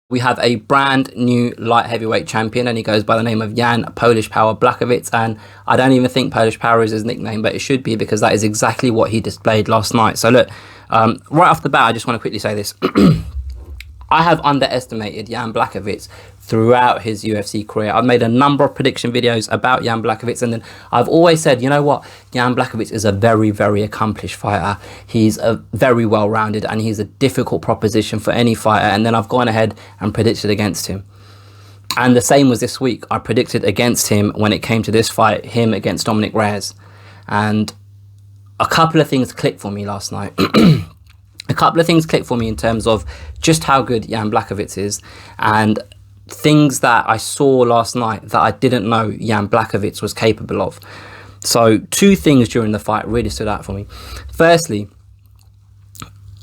We have a brand new light heavyweight champion, and he goes by the name of Jan Polish Power Błachowicz. And I don't even think Polish Power is his nickname, but it should be, because that is exactly what he displayed last night. So look, right off the bat, I just want to quickly say this. I have underestimated Jan Błachowicz throughout his UFC career. I've made a number of prediction videos about Jan Błachowicz, and then I've always said, you know what, Jan Błachowicz is a very, very accomplished fighter. He's a very well-rounded, and he's a difficult proposition for any fighter. And then I've gone ahead and predicted against him. And the same was this week. I predicted against him when it came to this fight, him against Dominick Reyes. And a couple of things clicked for me last night. A couple of things clicked for me in terms of just how good Jan Błachowicz is, and things that I saw last night that I didn't know Jan Błachowicz was capable of. So two things during the fight really stood out for me. Firstly,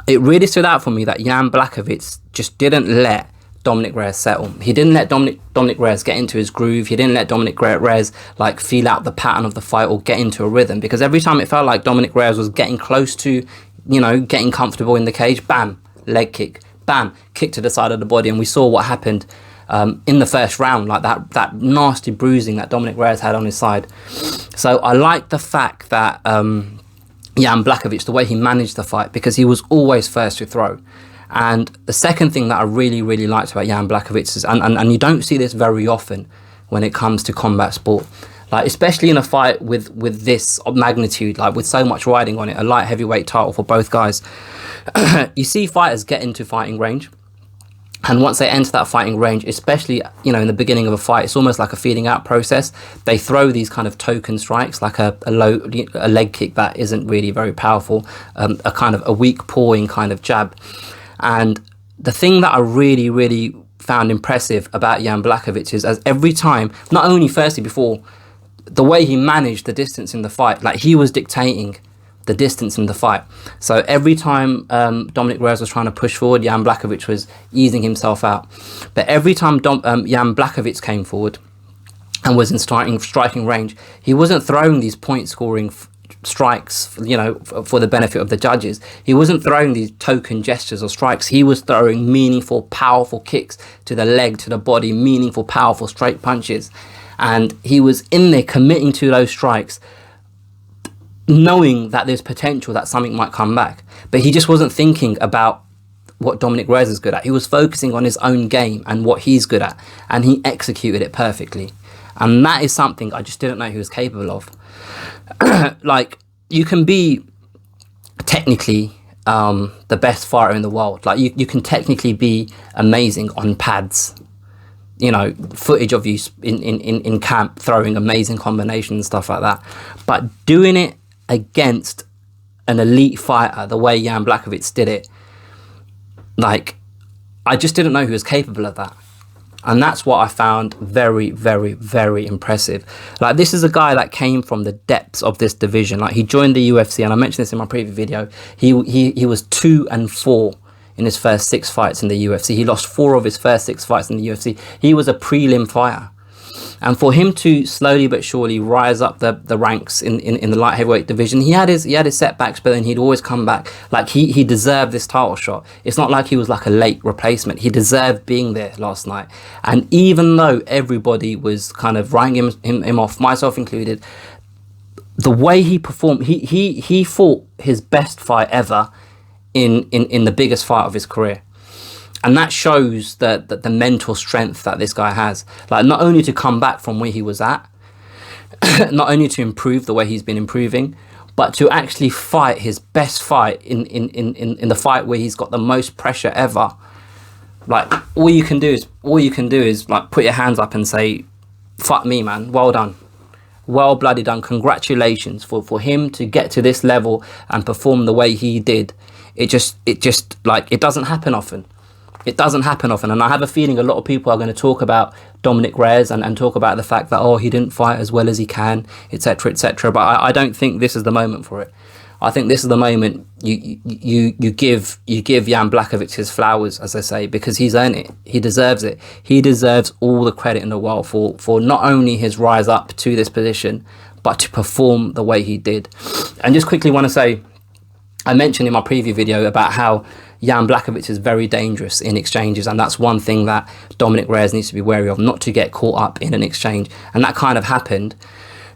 it really stood out for me that Jan Błachowicz just didn't let Dominick Reyes settle. He didn't let Dominick Reyes get into his groove. He didn't let Dominick Reyes like feel out the pattern of the fight or get into a rhythm, because every time it felt like Dominick Reyes was getting close to, you know, getting comfortable in the cage, bam, leg kick, bam, kick to the side of the body. And we saw what happened in the first round, like that nasty bruising that Dominick Reyes had on his side. So I like the fact that Jan Błachowicz, the way he managed the fight, because he was always first to throw. And the second thing that I really, really liked about Jan Błachowicz is, and you don't see this very often when it comes to combat sport, like especially in a fight with this magnitude, like with so much riding on it, a light heavyweight title for both guys. You see fighters get into fighting range, and once they enter that fighting range, especially, you know, in the beginning of a fight, it's almost like a feeding out process. They throw these kind of token strikes, like a leg kick that isn't really very powerful, a kind of a weak pawing kind of jab. And the thing that I really, really found impressive about Jan Błachowicz is, as every time, not only firstly before, the way he managed the distance in the fight, like he was dictating the distance in the fight. So every time Dominick Reyes was trying to push forward, Jan Błachowicz was easing himself out. But every time Jan Błachowicz came forward and was in striking range, he wasn't throwing these point-scoring strikes, you know, for the benefit of the judges. He wasn't throwing these token gestures or strikes. He was throwing meaningful, powerful kicks to the leg, to the body, meaningful, powerful, straight punches. And he was in there committing to those strikes, knowing that there's potential that something might come back. But he just wasn't thinking about what Dominick Reyes is good at. He was focusing on his own game and what he's good at, and he executed it perfectly. And that is something I just didn't know he was capable of. Like, you can be technically the best fighter in the world. Like, you can technically be amazing on pads. You know, footage of you in camp throwing amazing combinations and stuff like that. But doing it against an elite fighter the way Jan Błachowicz did it, like, I just didn't know he was capable of that. And that's what I found very, very, very impressive. Like, this is a guy that came from the depths of this division. Like, he joined the UFC, and I mentioned this in my previous video. He was 2-4 in his first 6 fights in the UFC. He lost 4 of his first 6 fights in the UFC. He was a prelim fighter. And for him to slowly but surely rise up the ranks in the light heavyweight division, he had his setbacks, but then he'd always come back. Like, he deserved this title shot. It's not like he was like a late replacement. He deserved being there last night. And even though everybody was kind of writing him off, myself included, the way he performed, he fought his best fight ever in the biggest fight of his career. And that shows the mental strength that this guy has. Like, not only to come back from where he was at, not only to improve the way he's been improving, but to actually fight his best fight in the fight where he's got the most pressure ever. Like, all you can do is like put your hands up and say, fuck me, man, well done. Well bloody done. Congratulations for him to get to this level and perform the way he did. It just like, it doesn't happen often. It doesn't happen often. And I have a feeling a lot of people are going to talk about Dominick Reyes and talk about the fact that, oh, he didn't fight as well as he can, etc., etc. But I don't think this is the moment for it. I think this is the moment you give Jan Błachowicz his flowers, as I say, because he's earned it. He deserves it. He deserves all the credit in the world for not only his rise up to this position, but to perform the way he did. And just quickly want to say, I mentioned in my preview video about how Jan Błachowicz is very dangerous in exchanges, and that's one thing that Dominick Reyes needs to be wary of, not to get caught up in an exchange. And that kind of happened.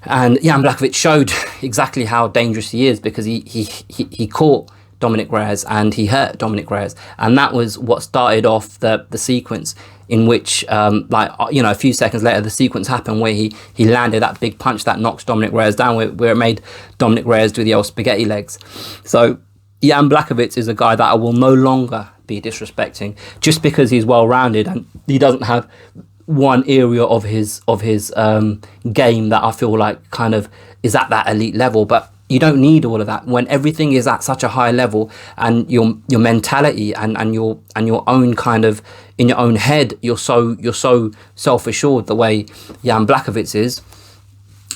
And Jan Błachowicz showed exactly how dangerous he is, because he caught Dominick Reyes and he hurt Dominick Reyes, and that was what started off the sequence in which a few seconds later the sequence happened where he landed that big punch that knocks Dominick Reyes down, where it made Dominick Reyes do the old spaghetti legs. So Jan Błachowicz is a guy that I will no longer be disrespecting just because he's well rounded and he doesn't have one area of his game that I feel like kind of is at that elite level. But you don't need all of that when everything is at such a high level, and your mentality and your own kind of in your own head, you're so self-assured the way Jan Błachowicz is.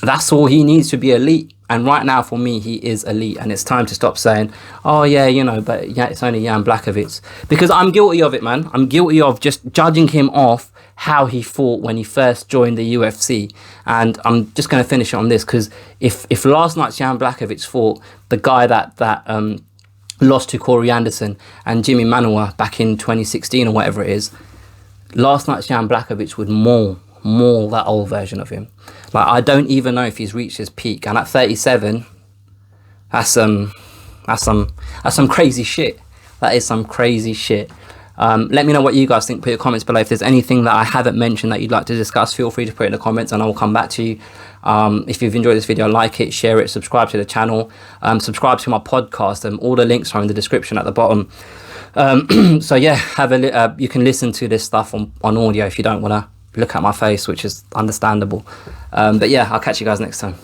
That's all he needs to be elite. And right now, for me, he is elite. And it's time to stop saying, oh, yeah, but yeah, it's only Jan Błachowicz. Because I'm guilty of it, man. I'm guilty of just judging him off how he fought when he first joined the UFC. And I'm just going to finish on this, because if last night's Jan Błachowicz fought the guy that lost to Corey Anderson and Jimmy Manuwa back in 2016 or whatever it is, last night's Jan Błachowicz would maul that old version of him. Like, I don't even know if he's reached his peak, and at 37, that's some crazy shit. That is some crazy shit. Let me know what you guys think. Put your comments below. If there's anything that I haven't mentioned that you'd like to discuss, feel free to put it in the comments and I will come back to you. If you've enjoyed this video, like it, share it, subscribe to the channel, subscribe to my podcast, and all the links are in the description at the bottom. So yeah, you can listen to this stuff on audio if you don't want to look at my face, which is understandable. But yeah, I'll catch you guys next time.